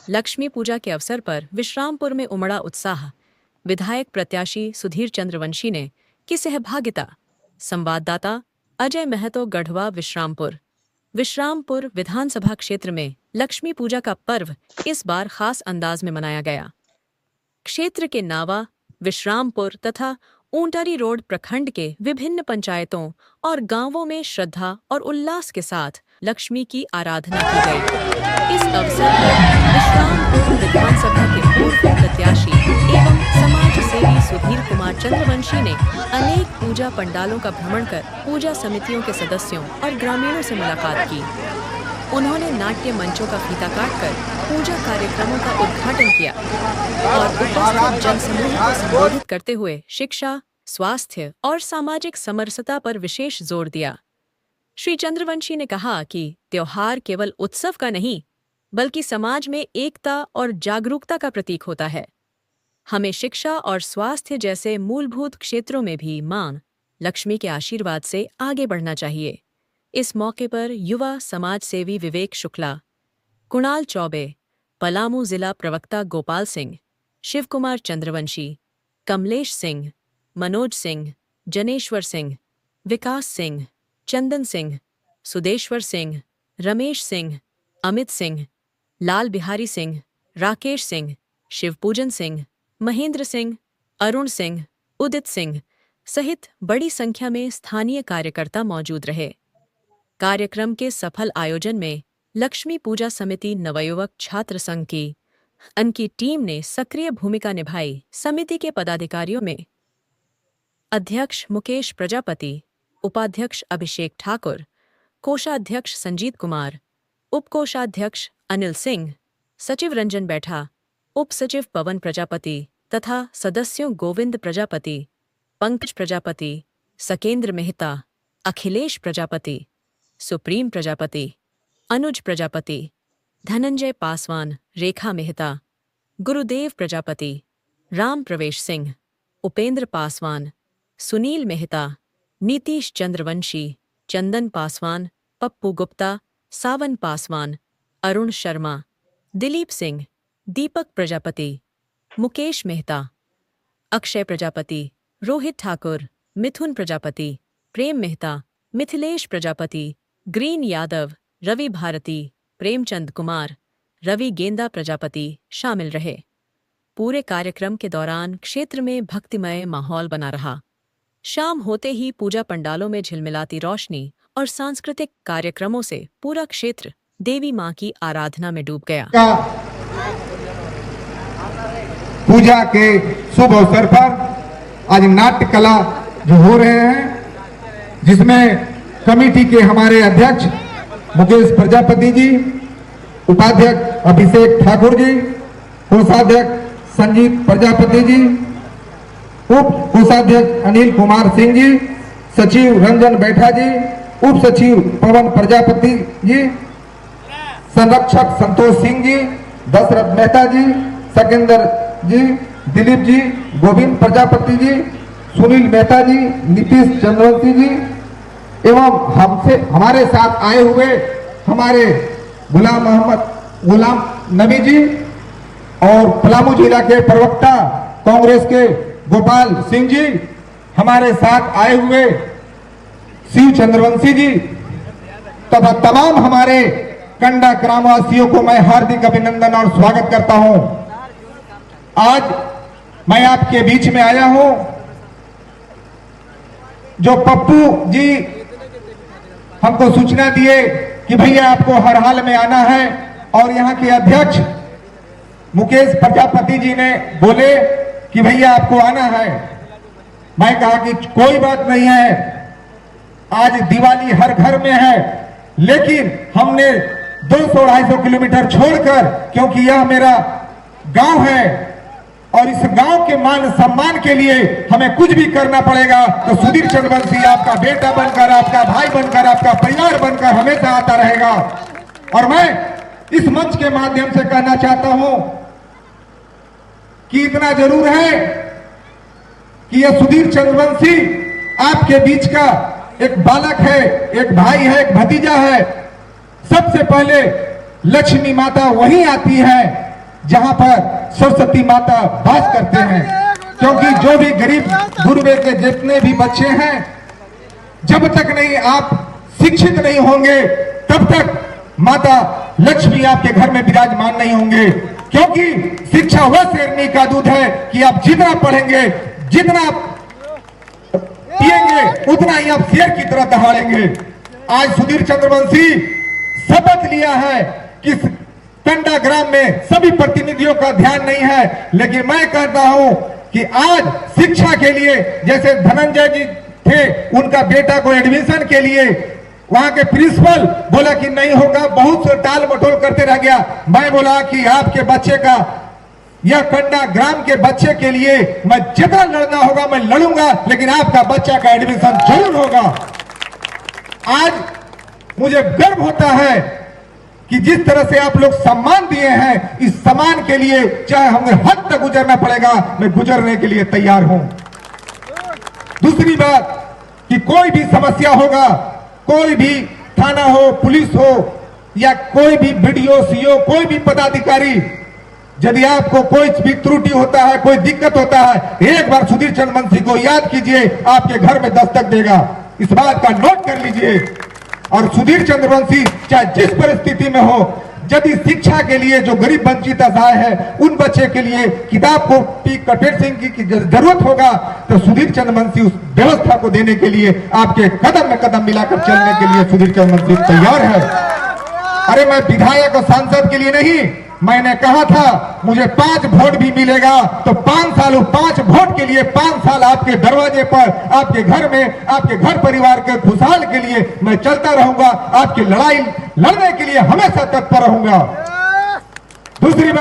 लक्ष्मी पूजा के अवसर पर विश्रामपुर में उमड़ा उत्साह। विधायक प्रत्याशी सुधीर चंद्रवंशी ने की सहभागिता। संवाददाता अजय महतो, गढ़वा, विश्रामपुर विधानसभा क्षेत्र में लक्ष्मी पूजा का पर्व इस बार खास अंदाज में मनाया गया। क्षेत्र के नावा, विश्रामपुर तथा ऊंटारी रोड प्रखंड के विभिन्न पंचायतों और गांवों में श्रद्धा और उल्लास के साथ लक्ष्मी की आराधना की गई। इस अवसर पर विश्रामपुर विधानसभा के पूर्व प्रत्याशी एवं समाज सेवी सुधीर कुमार चंद्रवंशी ने अनेक पूजा पंडालों का भ्रमण कर पूजा समितियों के सदस्यों और ग्रामीणों से मुलाकात की। उन्होंने नाट्य मंचों का फीता काटकर पूजा कार्यक्रमों का उद्घाटन किया और उपस्थित जनसमूह को संबोधित करते हुए शिक्षा, स्वास्थ्य और सामाजिक समरसता पर विशेष जोर दिया। श्री चंद्रवंशी ने कहा कि त्योहार केवल उत्सव का नहीं, बल्कि समाज में एकता और जागरूकता का प्रतीक होता है। हमें शिक्षा और स्वास्थ्य जैसे मूलभूत क्षेत्रों में भी मां लक्ष्मी के आशीर्वाद से आगे बढ़ना चाहिए। इस मौके पर युवा समाज सेवी विवेक शुक्ला, कुणाल चौबे, पलामू जिला प्रवक्ता गोपाल सिंह, शिव कुमार चंद्रवंशी, कमलेश सिंह, मनोज सिंह, जनेश्वर सिंह, विकास सिंह, चंदन सिंह, सुदेश्वर सिंह, रमेश सिंह, अमित सिंह, लाल बिहारी सिंह, राकेश सिंह, शिवपूजन सिंह, महेंद्र सिंह, अरुण सिंह, उदित सिंह सहित बड़ी संख्या में स्थानीय कार्यकर्ता मौजूद रहे। कार्यक्रम के सफल आयोजन में लक्ष्मी पूजा समिति नवयुवक छात्र संघ की उनकी टीम ने सक्रिय भूमिका निभाई। समिति के पदाधिकारियों में अध्यक्ष मुकेश प्रजापति, उपाध्यक्ष अभिषेक ठाकुर, कोषाध्यक्ष संजीत कुमार, उपकोषाध्यक्ष अनिल सिंह, सचिव रंजन बैठा, उप सचिव पवन प्रजापति तथा सदस्यों गोविंद प्रजापति, पंकज प्रजापति, सकेंद्र मेहता, अखिलेश प्रजापति, सुप्रीम प्रजापति, अनुज प्रजापति, धनंजय पासवान, रेखा मेहता, गुरुदेव प्रजापति, राम प्रवेश सिंह, उपेंद्र पासवान, सुनील मेहता, नीतीश चंद्रवंशी, चंदन पासवान, पप्पू गुप्ता, सावन पासवान, अरुण शर्मा, दिलीप सिंह, दीपक प्रजापति, मुकेश मेहता, अक्षय प्रजापति, रोहित ठाकुर, मिथुन प्रजापति, प्रेम मेहता, मिथिलेश प्रजापति, ग्रीन यादव, रवि भारती, प्रेमचंद कुमार, रवि गेंदा प्रजापति शामिल रहे। पूरे कार्यक्रम के दौरान क्षेत्र में भक्तिमय माहौल बना रहा। शाम होते ही पूजा पंडालों में झिलमिलाती रोशनी और सांस्कृतिक कार्यक्रमों से पूरा क्षेत्र देवी मां की आराधना में डूब गया। पूजा के शुभ अवसर पर आज नाट्य कला जो हो रहे हैं, जिसमें कमेटी के हमारे अध्यक्ष मुकेश प्रजापति जी, उपाध्यक्ष अभिषेक ठाकुर जी, कोषाध्यक्ष संजीत प्रजापति जी, उप कोषाध्यक्ष अनिल कुमार सिंह जी, सचिव रंजन बैठा जी, उप सचिव पवन प्रजापति जी, संरक्षक संतोष सिंह जी, दशरथ मेहता जी, सकेंद्र जी, दिलीप जी, गोविंद प्रजापति जी, सुनील मेहता जी, नीतीश चंद्रवंशी जी एवं हमारे साथ आए हुए हमारे गुलाम नबी जी और पलामू जिला के प्रवक्ता कांग्रेस के गोपाल सिंह जी, हमारे साथ आए हुए शिव चंद्रवंशी जी तथा तमाम हमारे कंडा ग्रामवासियों को मैं हार्दिक अभिनंदन और स्वागत करता हूं। आज मैं आपके बीच में आया हूं। जो पप्पू जी हमको सूचना दिए कि भैया आपको हर हाल में आना है, और यहाँ के अध्यक्ष मुकेश प्रजापति जी ने बोले कि भैया आपको आना है। मैं कहा कि कोई बात नहीं है, आज दिवाली हर घर में है, लेकिन हमने 200-250 किलोमीटर छोड़कर, क्योंकि यह मेरा गांव है और इस गांव के मान सम्मान के लिए हमें कुछ भी करना पड़ेगा, तो सुधीर चंद्रवंशी आपका बेटा बनकर, आपका भाई बनकर, आपका परिवार बनकर हमेशा आता रहेगा। और मैं इस मंच के माध्यम से कहना चाहता हूं कि इतना जरूर है कि यह सुधीर चंद्रवंशी आपके बीच का एक बालक है, एक भाई है, एक भतीजा है। सबसे पहले लक्ष्मी माता वहीं आती है जहां पर सरस्वती माता वास करते हैं, क्योंकि जो भी गरीब गुरबे के जितने भी बच्चे हैं, जब तक नहीं आप शिक्षित नहीं होंगे तब तक माता लक्ष्मी आपके घर में विराजमान नहीं होंगे। क्योंकि शिक्षा वह शेरनी का दूध है कि आप जितना पढ़ेंगे, जितना पिएंगे, उतना ही आप शेर की तरह दहाड़ेंगे। आज सुधीर चंद्रवंशी शपथ लिया है कि टंडा ग्राम में सभी प्रतिनिधियों का ध्यान नहीं है, लेकिन मैं कहता हूं कि आज शिक्षा के लिए, जैसे धनंजय जी थे, उनका बेटा को एडमिशन के लिए वहां के प्रिंसिपल बोला कि नहीं होगा, बहुत से टाल मटोल करते रह गया। मैं बोला कि आपके बच्चे का, यह कंडा ग्राम के बच्चे के लिए मैं जितना लड़ना होगा मैं लड़ूंगा, लेकिन आपका बच्चा का एडमिशन जरूर होगा। आज मुझे गर्व होता है कि जिस तरह से आप लोग सम्मान दिए हैं, इस सम्मान के लिए चाहे हमें हद तक गुजरना पड़ेगा, मैं गुजरने के लिए तैयार हूं। दूसरी बात कि कोई भी समस्या होगा, कोई भी थाना हो, पुलिस हो या कोई भी बीडीओ, सीओ, कोई भी पदाधिकारी, यदि आपको कोई भी त्रुटि होता है, कोई दिक्कत होता है, एक बार सुधीर चंद्रवंशी को याद कीजिए, आपके घर में दस्तक देगा। इस बात का नोट कर लीजिए। और सुधीर चंद्रवंशी चाहे जिस परिस्थिति में हो, यदि शिक्षा के लिए जो गरीब वंचित असहाय है, उन बच्चे के लिए किताब कॉपी कटेर सिंह की जरूरत होगा, तो सुधीर चंद्रवंशी उस व्यवस्था को देने के लिए, आपके कदम में कदम मिलाकर चलने के लिए सुधीर चंद्रवंशी तैयार है। अरे मैं विधायक और सांसद के लिए नहीं, मैंने कहा था मुझे 5 वोट भी मिलेगा तो 5 साल, 5 वोट के लिए 5 साल आपके दरवाजे पर, आपके घर में, आपके घर परिवार के खुशहाल के लिए मैं चलता रहूंगा। आपकी लड़ाई लड़ने के लिए हमेशा तत्पर रहूंगा। दूसरी बात,